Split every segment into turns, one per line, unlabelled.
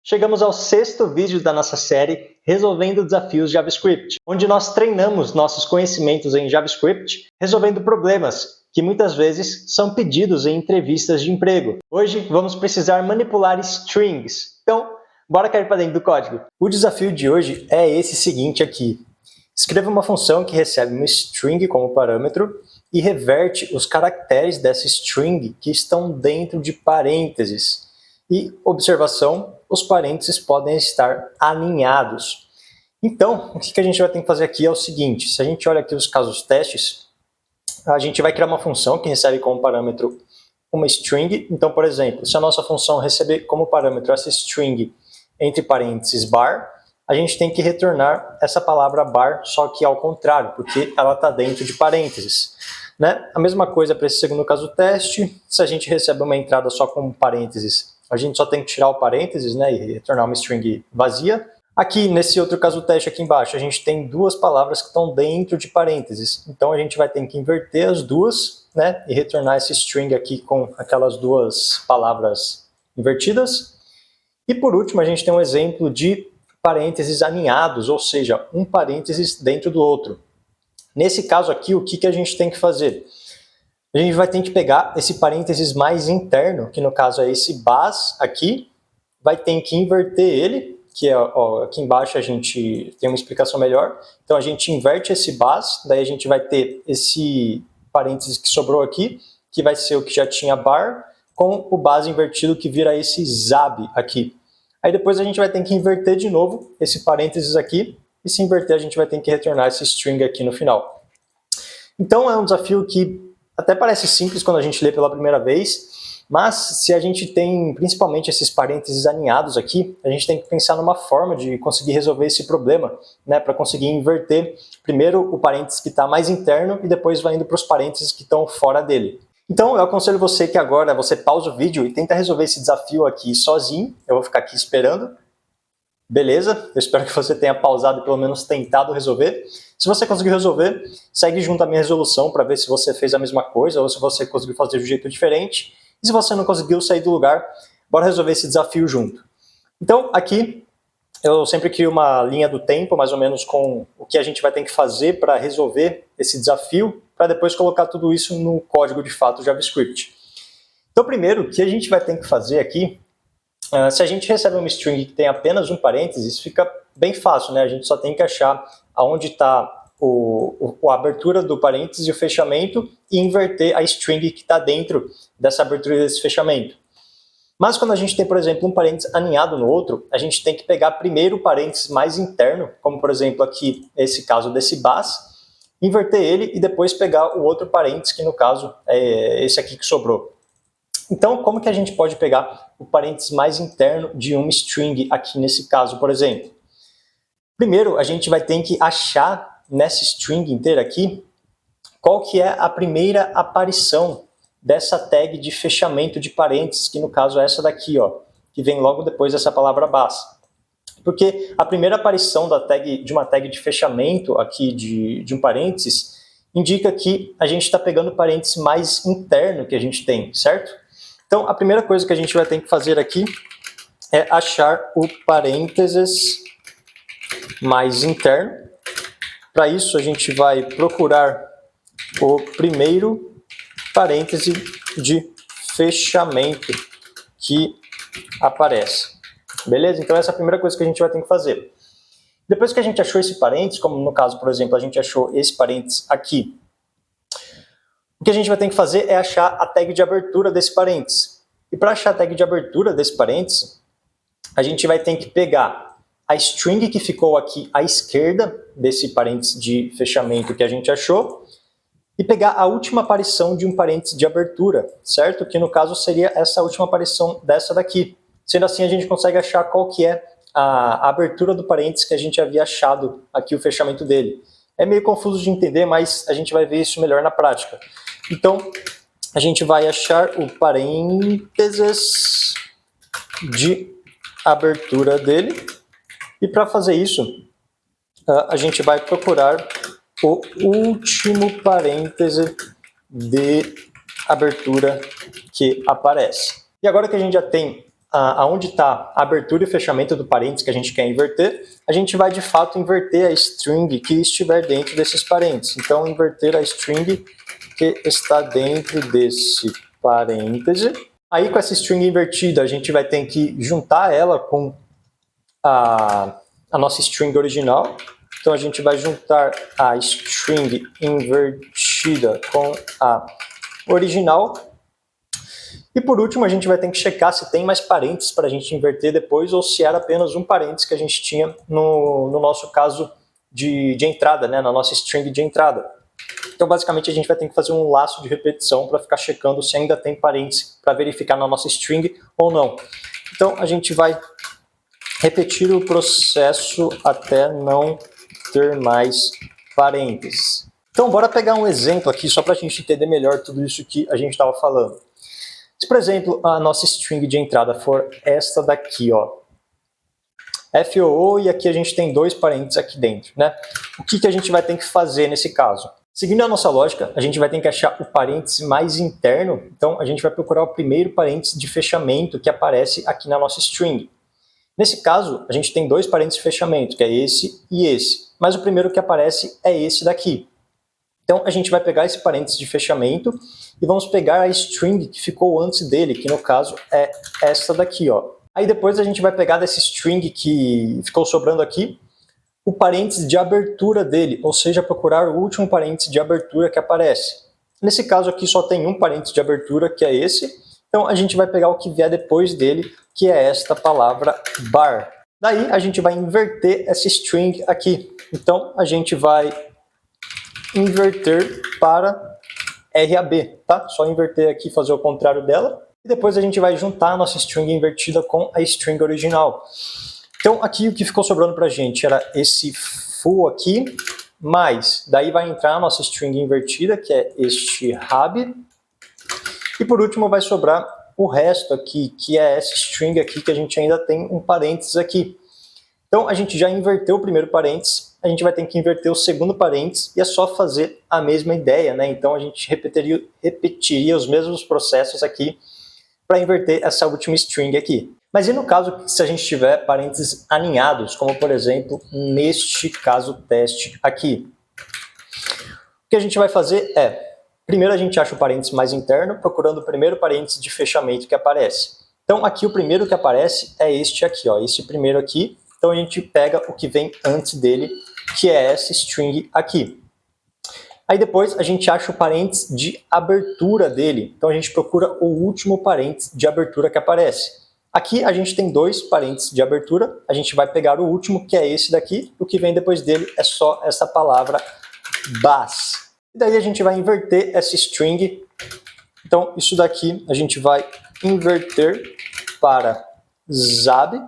Chegamos ao sexto vídeo da nossa série Resolvendo Desafios JavaScript, onde nós treinamos nossos conhecimentos em JavaScript resolvendo problemas que muitas vezes são pedidos em entrevistas de emprego. Hoje vamos precisar manipular strings, então bora cair para dentro do código. O desafio de hoje é esse seguinte aqui. Escreva uma função que recebe uma string como parâmetro e reverte os caracteres dessa string que estão dentro de parênteses. E, observação, os parênteses podem estar alinhados. Então, o que a gente vai ter que fazer aqui é o seguinte, se a gente olha aqui os casos testes, a gente vai criar uma função que recebe como parâmetro uma string. Então, por exemplo, se a nossa função receber como parâmetro essa string entre parênteses bar, a gente tem que retornar essa palavra bar, só que ao contrário, porque ela está dentro de parênteses. Né? A mesma coisa para esse segundo caso teste, se a gente recebe uma entrada só com parênteses, a gente só tem que tirar o parênteses, né, e retornar uma string vazia. Aqui, nesse outro caso teste aqui embaixo, a gente tem duas palavras que estão dentro de parênteses. Então a gente vai ter que inverter as duas, né, e retornar esse string aqui com aquelas duas palavras invertidas. E por último, a gente tem um exemplo de parênteses alinhados, ou seja, um parênteses dentro do outro. Nesse caso aqui, o que a gente tem que fazer? A gente vai ter que pegar esse parênteses mais interno, que no caso é esse bas aqui, vai ter que inverter ele, que é, ó, aqui embaixo a gente tem uma explicação melhor. Então a gente inverte esse bas, daí a gente vai ter esse parênteses que sobrou aqui, que vai ser o que já tinha bar, com o bas invertido que vira esse zab aqui. Aí depois a gente vai ter que inverter de novo esse parênteses aqui, e se inverter a gente vai ter que retornar esse string aqui no final. Então é um desafio que até parece simples quando a gente lê pela primeira vez, mas se a gente tem principalmente esses parênteses alinhados aqui, a gente tem que pensar numa forma de conseguir resolver esse problema, né, para conseguir inverter primeiro o parênteses que está mais interno e depois vai indo para os parênteses que estão fora dele. Então eu aconselho você que agora você pausa o vídeo e tenta resolver esse desafio aqui sozinho, eu vou ficar aqui esperando. Beleza? Eu espero que você tenha pausado e pelo menos tentado resolver. Se você conseguiu resolver, segue junto à minha resolução para ver se você fez a mesma coisa ou se você conseguiu fazer de um jeito diferente. E se você não conseguiu sair do lugar, bora resolver esse desafio junto. Então, aqui, eu sempre crio uma linha do tempo, mais ou menos com o que a gente vai ter que fazer para resolver esse desafio, para depois colocar tudo isso no código de fato JavaScript. Então, primeiro, o que a gente vai ter que fazer aqui, se a gente recebe uma string que tem apenas um parênteses, fica bem fácil, né? A gente só tem que achar aonde está a abertura do parênteses e o fechamento e inverter a string que está dentro dessa abertura e desse fechamento. Mas quando a gente tem, por exemplo, um parênteses alinhado no outro, a gente tem que pegar primeiro o parênteses mais interno, como por exemplo aqui, esse caso desse bas, inverter ele e depois pegar o outro parênteses, que no caso é esse aqui que sobrou. Então, como que a gente pode pegar o parênteses mais interno de uma string aqui nesse caso, por exemplo? Primeiro, a gente vai ter que achar nessa string inteira aqui qual que é a primeira aparição dessa tag de fechamento de parênteses, que no caso é essa daqui, ó, que vem logo depois dessa palavra bas. Porque a primeira aparição de uma tag de fechamento aqui de um parênteses indica que a gente está pegando o parênteses mais interno que a gente tem, certo? Então, a primeira coisa que a gente vai ter que fazer aqui é achar o parênteses mais interno. Para isso, a gente vai procurar o primeiro parêntese de fechamento que aparece. Beleza? Então, essa é a primeira coisa que a gente vai ter que fazer. Depois que a gente achou esse parênteses, como no caso, por exemplo, a gente achou esse parênteses aqui, o que a gente vai ter que fazer é achar a tag de abertura desse parênteses. E para achar a tag de abertura desse parênteses, a gente vai ter que pegar a string que ficou aqui à esquerda desse parênteses de fechamento que a gente achou e pegar a última aparição de um parênteses de abertura, certo? Que no caso seria essa última aparição dessa daqui. Sendo assim, a gente consegue achar qual que é a abertura do parênteses que a gente havia achado aqui, o fechamento dele. É meio confuso de entender, mas a gente vai ver isso melhor na prática. Então, a gente vai achar o parênteses de abertura dele. E para fazer isso, a gente vai procurar o último parêntese de abertura que aparece. E agora que a gente já tem aonde está a abertura e fechamento do parênteses que a gente quer inverter, a gente vai de fato inverter a string que estiver dentro desses parênteses. Então, inverter a string que está dentro desse parêntese. Aí, com essa string invertida, a gente vai ter que juntar ela com a nossa string original. Então, a gente vai juntar a string invertida com a original. E por último, a gente vai ter que checar se tem mais parênteses para a gente inverter depois ou se era apenas um parênteses que a gente tinha no nosso caso de entrada, né, na nossa string de entrada. Então, basicamente, a gente vai ter que fazer um laço de repetição para ficar checando se ainda tem parênteses para verificar na nossa string ou não. Então, a gente vai repetir o processo até não ter mais parênteses. Então, bora pegar um exemplo aqui só para a gente entender melhor tudo isso que a gente estava falando. Se, por exemplo, a nossa string de entrada for esta daqui, ó, FOO, e aqui a gente tem dois parênteses aqui dentro, né? O que a gente vai ter que fazer nesse caso? Seguindo a nossa lógica, a gente vai ter que achar o parêntese mais interno, então a gente vai procurar o primeiro parêntese de fechamento que aparece aqui na nossa string. Nesse caso, a gente tem dois parênteses de fechamento, que é esse e esse, mas o primeiro que aparece é esse daqui. Então, a gente vai pegar esse parênteses de fechamento e vamos pegar a string que ficou antes dele, que no caso é essa daqui, ó. Aí depois a gente vai pegar dessa string que ficou sobrando aqui, o parênteses de abertura dele, ou seja, procurar o último parênteses de abertura que aparece. Nesse caso aqui só tem um parênteses de abertura, que é esse, então a gente vai pegar o que vier depois dele, que é esta palavra bar. Daí a gente vai inverter essa string aqui, então a gente vai inverter para RAB, tá? Só inverter aqui e fazer o contrário dela. E depois a gente vai juntar a nossa string invertida com a string original. Então aqui o que ficou sobrando pra gente era esse full aqui, mas daí vai entrar a nossa string invertida, que é este rab. E por último vai sobrar o resto aqui, que é essa string aqui que a gente ainda tem um parênteses aqui. Então a gente já inverteu o primeiro parênteses, a gente vai ter que inverter o segundo parênteses e é só fazer a mesma ideia, né? Então a gente repetiria os mesmos processos aqui para inverter essa última string aqui. Mas e no caso se a gente tiver parênteses alinhados, como por exemplo neste caso teste aqui? O que a gente vai fazer é, primeiro a gente acha o parênteses mais interno, procurando o primeiro parênteses de fechamento que aparece. Então aqui o primeiro que aparece é este aqui, ó, esse primeiro aqui. Então a gente pega o que vem antes dele, que é essa string aqui. Aí depois a gente acha o parênteses de abertura dele. Então a gente procura o último parênteses de abertura que aparece. Aqui a gente tem dois parênteses de abertura, a gente vai pegar o último, que é esse daqui, o que vem depois dele é só essa palavra bas. E daí a gente vai inverter essa string. Então isso daqui a gente vai inverter para zab,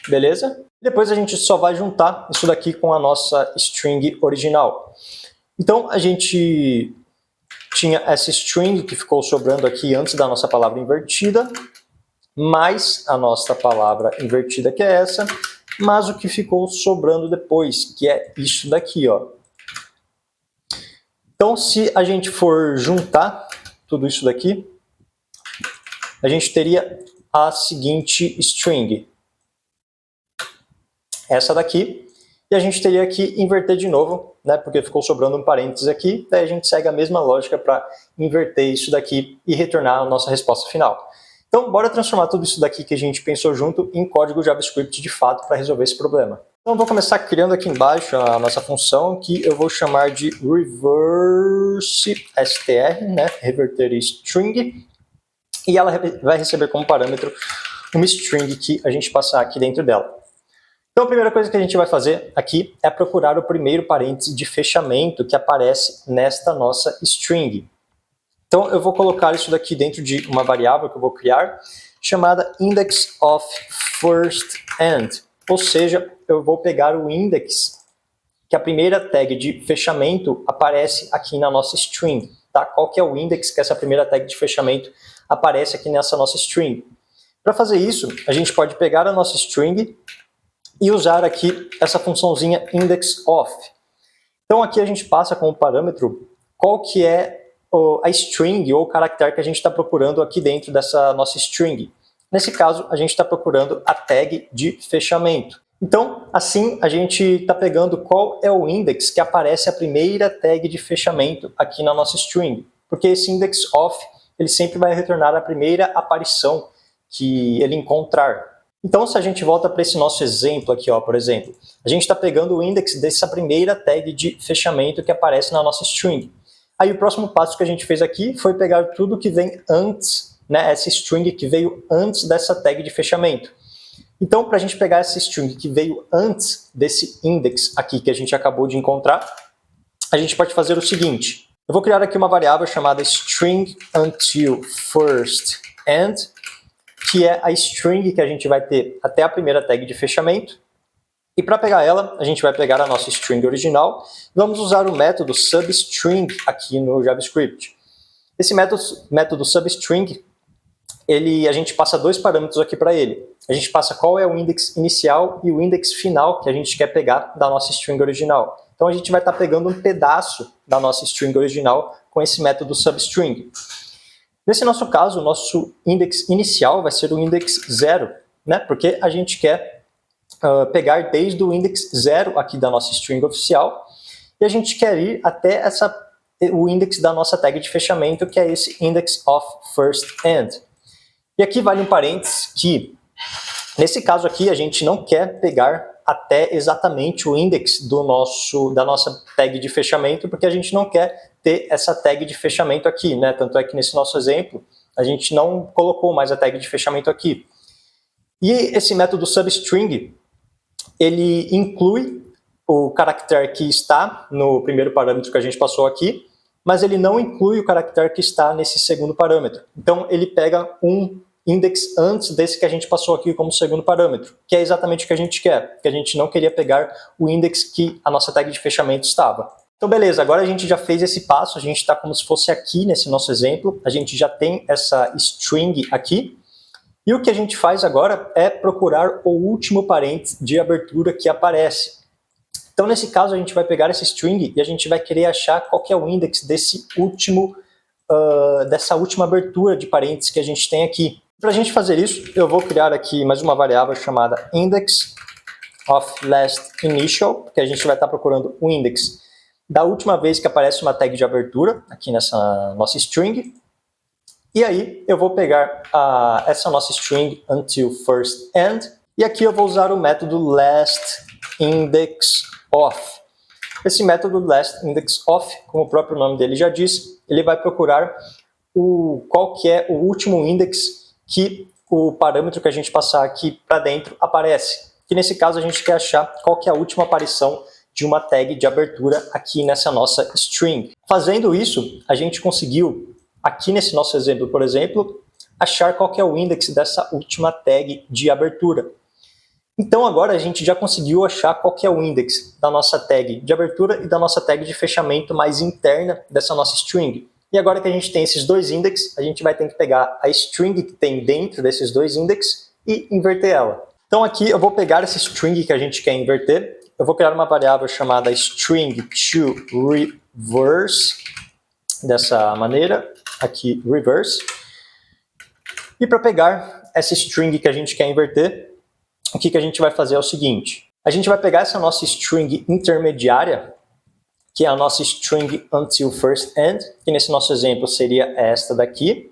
beleza? Depois a gente só vai juntar isso daqui com a nossa string original. Então a gente tinha essa string que ficou sobrando aqui antes da nossa palavra invertida, mais a nossa palavra invertida, que é essa, mas o que ficou sobrando depois, que é isso daqui, ó. Então se a gente for juntar tudo isso daqui, a gente teria a seguinte string. Essa daqui, e a gente teria que inverter de novo, né, porque ficou sobrando um parênteses aqui, daí a gente segue a mesma lógica para inverter isso daqui e retornar a nossa resposta final. Então, bora transformar tudo isso daqui que a gente pensou junto em código JavaScript de fato para resolver esse problema. Então, vou começar criando aqui embaixo a nossa função, que eu vou chamar de reverse_str, né, reverter string, e ela vai receber como parâmetro uma string que a gente passar aqui dentro dela. Então a primeira coisa que a gente vai fazer aqui é procurar o primeiro parêntese de fechamento que aparece nesta nossa string. Então eu vou colocar isso daqui dentro de uma variável que eu vou criar, chamada index_of_first_end. Ou seja, eu vou pegar o index, que a primeira tag de fechamento aparece aqui na nossa string. Tá? Qual que é o index que essa primeira tag de fechamento aparece aqui nessa nossa string? Para fazer isso, a gente pode pegar a nossa string e usar aqui essa funçãozinha indexOf. Então aqui a gente passa como parâmetro qual que é a string ou o caractere que a gente está procurando aqui dentro dessa nossa string. Nesse caso, a gente está procurando a tag de fechamento. Então, assim, a gente está pegando qual é o index que aparece a primeira tag de fechamento aqui na nossa string. Porque esse index of, ele sempre vai retornar a primeira aparição que ele encontrar. Então, se a gente volta para esse nosso exemplo aqui, ó, por exemplo, a gente está pegando o index dessa primeira tag de fechamento que aparece na nossa string. Aí o próximo passo que a gente fez aqui foi pegar tudo que vem antes, né, essa string que veio antes dessa tag de fechamento. Então, para a gente pegar essa string que veio antes desse index aqui que a gente acabou de encontrar, a gente pode fazer o seguinte. Eu vou criar aqui uma variável chamada string until first end, que é a string que a gente vai ter até a primeira tag de fechamento. E para pegar ela, a gente vai pegar a nossa string original e vamos usar o método substring aqui no JavaScript. Esse método substring, a gente passa dois parâmetros aqui para ele. A gente passa qual é o index inicial e o index final que a gente quer pegar da nossa string original. Então a gente vai estar pegando um pedaço da nossa string original com esse método substring. Nesse nosso caso, o nosso index inicial vai ser o index 0, né? Porque a gente quer pegar desde o index 0 aqui da nossa string oficial e a gente quer ir até o index da nossa tag de fechamento, que é esse index of first end. E aqui vale um parênteses que, nesse caso aqui, a gente não quer pegar até exatamente o index da nossa tag de fechamento, porque a gente não quer ter essa tag de fechamento aqui, né? Tanto é que nesse nosso exemplo, a gente não colocou mais a tag de fechamento aqui. E esse método substring, ele inclui o caractere que está no primeiro parâmetro que a gente passou aqui, mas ele não inclui o caractere que está nesse segundo parâmetro. Então, ele pega um index antes desse que a gente passou aqui como segundo parâmetro, que é exatamente o que a gente quer, porque a gente não queria pegar o index que a nossa tag de fechamento estava. Então, beleza, agora a gente já fez esse passo, a gente está como se fosse aqui nesse nosso exemplo, a gente já tem essa string aqui, e o que a gente faz agora é procurar o último parênteses de abertura que aparece. Então, nesse caso, a gente vai pegar essa string e a gente vai querer achar qual que é o index dessa última abertura de parênteses que a gente tem aqui. Para a gente fazer isso, eu vou criar aqui mais uma variável chamada index of last initial, porque a gente vai estar procurando o index da última vez que aparece uma tag de abertura, aqui nessa nossa string. E aí eu vou pegar essa nossa string until first end, e aqui eu vou usar o método last index of. Esse método last index of, como o próprio nome dele já diz, ele vai procurar qual que é o último index que o parâmetro que a gente passar aqui para dentro aparece. Que nesse caso a gente quer achar qual que é a última aparição de uma tag de abertura aqui nessa nossa string. Fazendo isso, a gente conseguiu, aqui nesse nosso exemplo, por exemplo, achar qual que é o index dessa última tag de abertura. Então agora a gente já conseguiu achar qual que é o index da nossa tag de abertura e da nossa tag de fechamento mais interna dessa nossa string. E agora que a gente tem esses dois index, a gente vai ter que pegar a string que tem dentro desses dois index e inverter ela. Então aqui eu vou pegar essa string que a gente quer inverter, eu vou criar uma variável chamada string to reverse, dessa maneira, aqui reverse. E para pegar essa string que a gente quer inverter, o que a gente vai fazer é o seguinte, a gente vai pegar essa nossa string intermediária, que é a nossa string until first end, que nesse nosso exemplo seria esta daqui.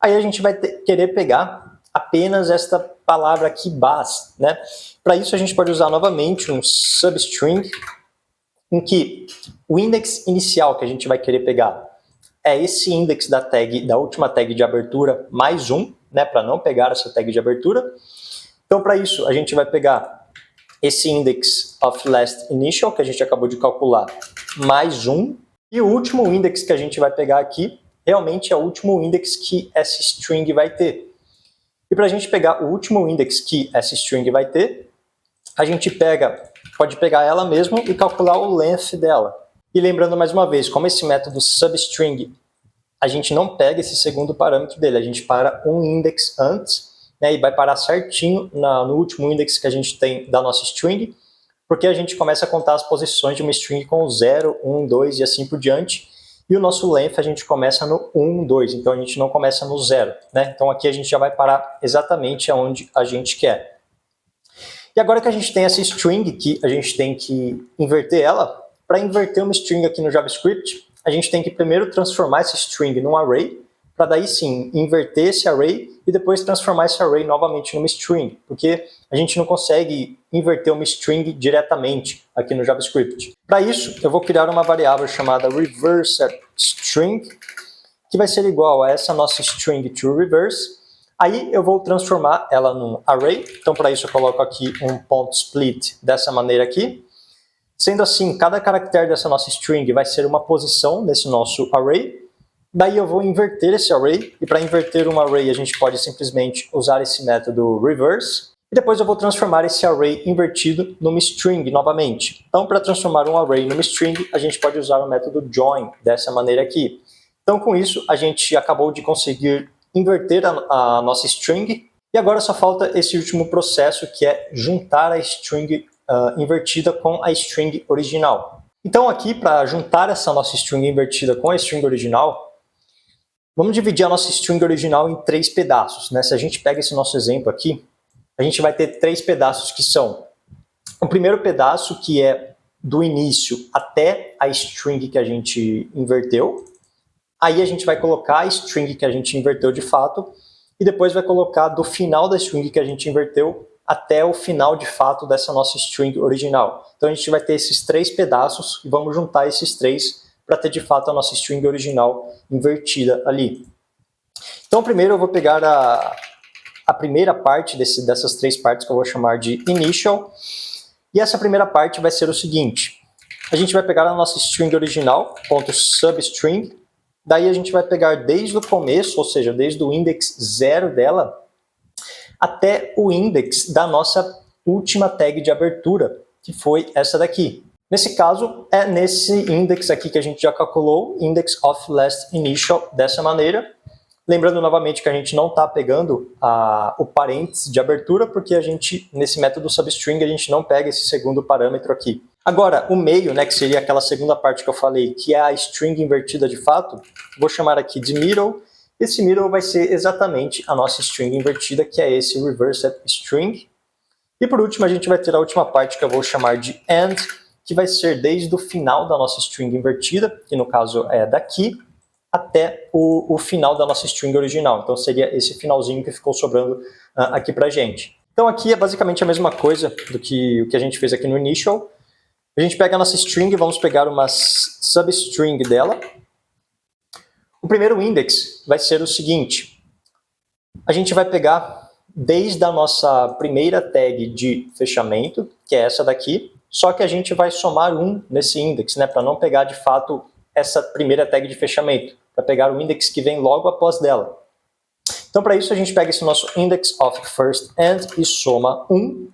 Aí a gente vai querer pegar apenas esta palavra aqui, base, né? Para isso a gente pode usar novamente um substring, em que o index inicial que a gente vai querer pegar é esse index da última tag de abertura mais um, né? Para não pegar essa tag de abertura. Então, para isso, a gente vai pegar esse index of last initial, que a gente acabou de calcular, mais um. E o último index que a gente vai pegar aqui, realmente é o último index que essa string vai ter. E para a gente pegar o último index que essa string vai ter, a gente pode pegar ela mesmo e calcular o length dela. E lembrando mais uma vez, como esse método substring, a gente não pega esse segundo parâmetro dele, a gente para um index antes, né, e vai parar certinho no último index que a gente tem da nossa string, porque a gente começa a contar as posições de uma string com 0, 1, 2 e assim por diante. E o nosso length a gente começa no 1, 2, então a gente não começa no 0, né? Então aqui a gente já vai parar exatamente aonde a gente quer. E agora que a gente tem essa string que a gente tem que inverter ela, para inverter uma string aqui no JavaScript, a gente tem que primeiro transformar essa string num array, para daí sim inverter esse array e depois transformar esse array novamente numa string, porque a gente não consegue inverter uma string diretamente aqui no JavaScript. Para isso, eu vou criar uma variável chamada reverseString, que vai ser igual a essa nossa string toReverse. Aí eu vou transformar ela num array, então para isso eu coloco aqui um ponto split dessa maneira aqui. Sendo assim, cada caractere dessa nossa string vai ser uma posição nesse nosso array. Daí eu vou inverter esse array, e para inverter um array a gente pode simplesmente usar esse método reverse. E depois eu vou transformar esse array invertido numa string novamente. Então para transformar um array numa string, a gente pode usar o método join dessa maneira aqui. Então com isso a gente acabou de conseguir inverter a nossa string, e agora só falta esse último processo que é juntar a string invertida com a string original. Então aqui, para juntar essa nossa string invertida com a string original, vamos dividir a nossa string original em 3 pedaços, né? Se a gente pega esse nosso exemplo aqui, a gente vai ter 3 pedaços que são o primeiro pedaço, que é do início até a string que a gente inverteu. Aí a gente vai colocar a string que a gente inverteu de fato, e depois vai colocar do final da string que a gente inverteu até o final de fato dessa nossa string original. Então a gente vai ter esses 3 pedaços e vamos juntar esses 3 para ter de fato a nossa string original invertida ali. Então primeiro eu vou pegar a primeira parte dessas 3 partes, que eu vou chamar de initial, e essa primeira parte vai ser o seguinte: a gente vai pegar a nossa string original, .substring, daí a gente vai pegar desde o começo, ou seja, desde o index 0 dela, até o index da nossa última tag de abertura, que foi essa daqui. Nesse caso, é nesse index aqui que a gente já calculou, index of last initial, dessa maneira. Lembrando novamente que a gente não está pegando o parênteses de abertura, porque a gente, nesse método substring, a gente não pega esse segundo parâmetro aqui. Agora, o meio, né, que seria aquela segunda parte que eu falei, que é a string invertida de fato, vou chamar aqui de middle. Esse middle vai ser exatamente a nossa string invertida, que é esse reversed string. E por último, a gente vai ter a última parte que eu vou chamar de end, que vai ser desde o final da nossa string invertida, que no caso é daqui, até o final da nossa string original. Então seria esse finalzinho que ficou sobrando aqui pra gente. Então aqui é basicamente a mesma coisa do que o que a gente fez aqui no initial. A gente pega a nossa string, vamos pegar uma substring dela. O primeiro index vai ser o seguinte: a gente vai pegar desde a nossa primeira tag de fechamento, que é essa daqui, só que a gente vai somar 1 nesse index, né, para não pegar de fato essa primeira tag de fechamento, para pegar o index que vem logo após dela. Então para isso a gente pega esse nosso index of first end e soma 1,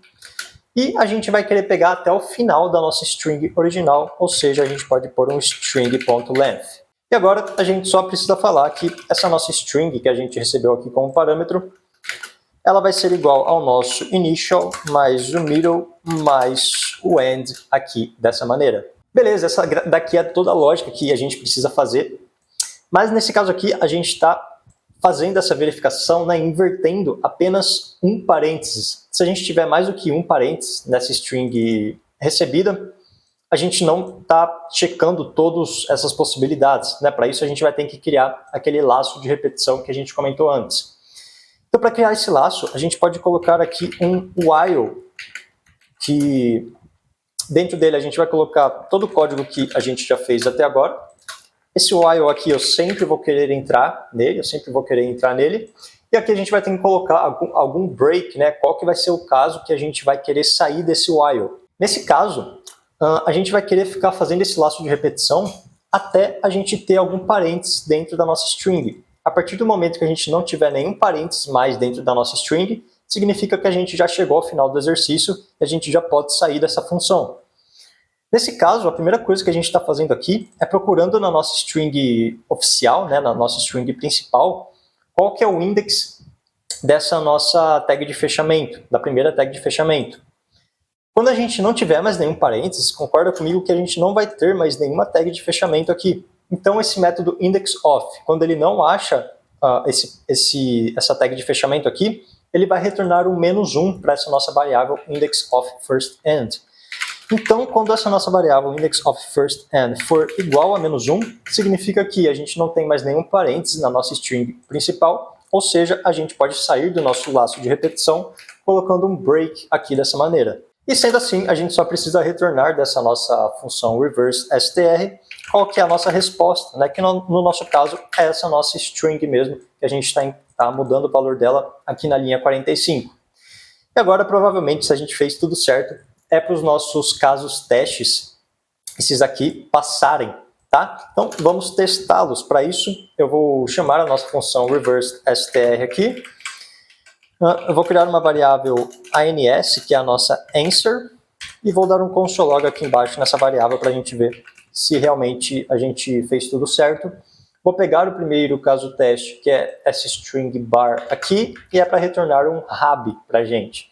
e a gente vai querer pegar até o final da nossa string original, ou seja, a gente pode pôr um string.length. E agora a gente só precisa falar que essa nossa string que a gente recebeu aqui como parâmetro, ela vai ser igual ao nosso initial mais o middle mais o end aqui dessa maneira. Beleza, essa daqui é toda a lógica que a gente precisa fazer, mas nesse caso aqui a gente está fazendo essa verificação, né, invertendo apenas um parênteses. Se a gente tiver mais do que um parênteses nessa string recebida, a gente não está checando todas essas possibilidades, né? Para isso a gente vai ter que criar aquele laço de repetição que a gente comentou antes. Então para criar esse laço, a gente pode colocar aqui um while, que dentro dele a gente vai colocar todo o código que a gente já fez até agora. Esse while aqui eu sempre vou querer entrar nele, E aqui a gente vai ter que colocar algum break, né? Qual que vai ser o caso que a gente vai querer sair desse while. Nesse caso, a gente vai querer ficar fazendo esse laço de repetição até a gente ter algum parênteses dentro da nossa string. A partir do momento que a gente não tiver nenhum parênteses mais dentro da nossa string, significa que a gente já chegou ao final do exercício e a gente já pode sair dessa função. Nesse caso, a primeira coisa que a gente está fazendo aqui é procurando na nossa string oficial, né, na nossa string principal, qual que é o index dessa nossa tag de fechamento, da primeira tag de fechamento. Quando a gente não tiver mais nenhum parênteses, concorda comigo que a gente não vai ter mais nenhuma tag de fechamento aqui. Então esse método indexOf, quando ele não acha essa tag de fechamento aqui, ele vai retornar um -1 para essa nossa variável indexOfFirstEnd. Então, quando essa nossa variável indexOfFirstEnd for igual a -1, significa que a gente não tem mais nenhum parênteses na nossa string principal, ou seja, a gente pode sair do nosso laço de repetição colocando um break aqui dessa maneira. E sendo assim, a gente só precisa retornar dessa nossa função reverseStr qual que é a nossa resposta, né? Que no nosso caso é essa nossa string mesmo, que a gente está mudando o valor dela aqui na linha 45. E agora, provavelmente, se a gente fez tudo certo, é para os nossos casos testes, esses aqui, passarem, tá? Então, vamos testá-los. Para isso, eu vou chamar a nossa função reverseStr aqui. Eu vou criar uma variável ans, que é a nossa answer, e vou dar um console.log aqui embaixo nessa variável para a gente ver se realmente a gente fez tudo certo. Vou pegar o primeiro caso teste, que é essa string bar aqui, e é para retornar um hab para a gente.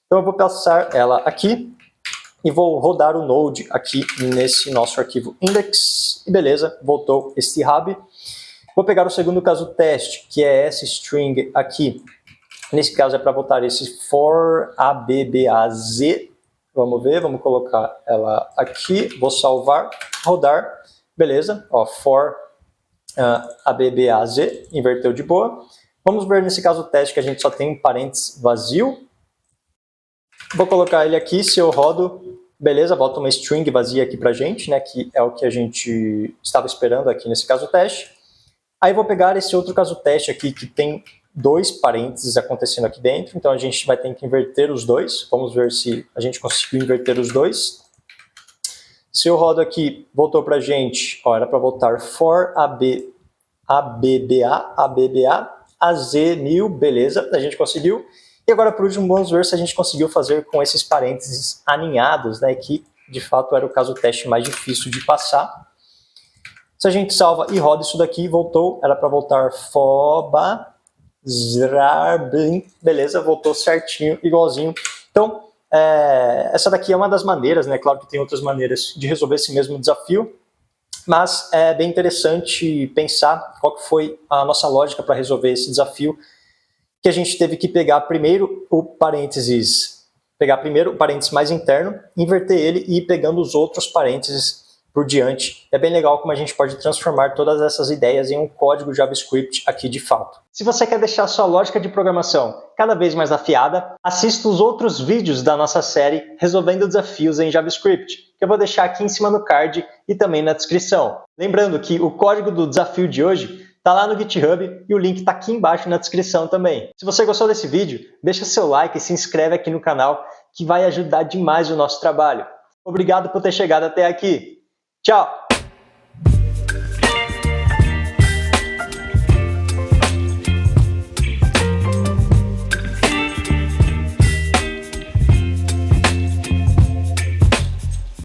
Então eu vou passar ela aqui e vou rodar o node aqui nesse nosso arquivo index, e beleza, voltou esse hab. Vou pegar o segundo caso teste, que é essa string aqui. Nesse caso é para voltar esse for abbaz. Vamos ver, vamos colocar ela aqui, vou salvar, rodar, beleza, ó, for abbaz, inverteu de boa. Vamos ver nesse caso teste que a gente só tem um parênteses vazio. Vou colocar ele aqui, se eu rodo, beleza, volta uma string vazia aqui pra gente, né, que é o que a gente estava esperando aqui nesse caso teste. Aí vou pegar esse outro caso teste aqui que tem 2 parênteses acontecendo aqui dentro, então a gente vai ter que inverter os dois. Vamos ver se a gente conseguiu inverter os dois. Se eu rodo aqui, voltou pra gente, ó, era para voltar for abba az1000, beleza, a gente conseguiu. E agora, por último, vamos ver se a gente conseguiu fazer com esses parênteses aninhados, né, que de fato era o caso teste mais difícil de passar. Se a gente salva e roda isso daqui, voltou, era para voltar foba, beleza, voltou certinho, igualzinho. Então, essa daqui é uma das maneiras, né? Claro que tem outras maneiras de resolver esse mesmo desafio, mas é bem interessante pensar qual que foi a nossa lógica para resolver esse desafio, que a gente teve que pegar primeiro o parênteses mais interno, inverter ele e ir pegando os outros parênteses por diante. É bem legal como a gente pode transformar todas essas ideias em um código JavaScript aqui de fato. Se você quer deixar sua lógica de programação cada vez mais afiada, assista os outros vídeos da nossa série Resolvendo Desafios em JavaScript, que eu vou deixar aqui em cima no card e também na descrição. Lembrando que o código do desafio de hoje está lá no GitHub e o link está aqui embaixo na descrição também. Se você gostou desse vídeo, deixa seu like e se inscreve aqui no canal, que vai ajudar demais o nosso trabalho. Obrigado por ter chegado até aqui. Tchau!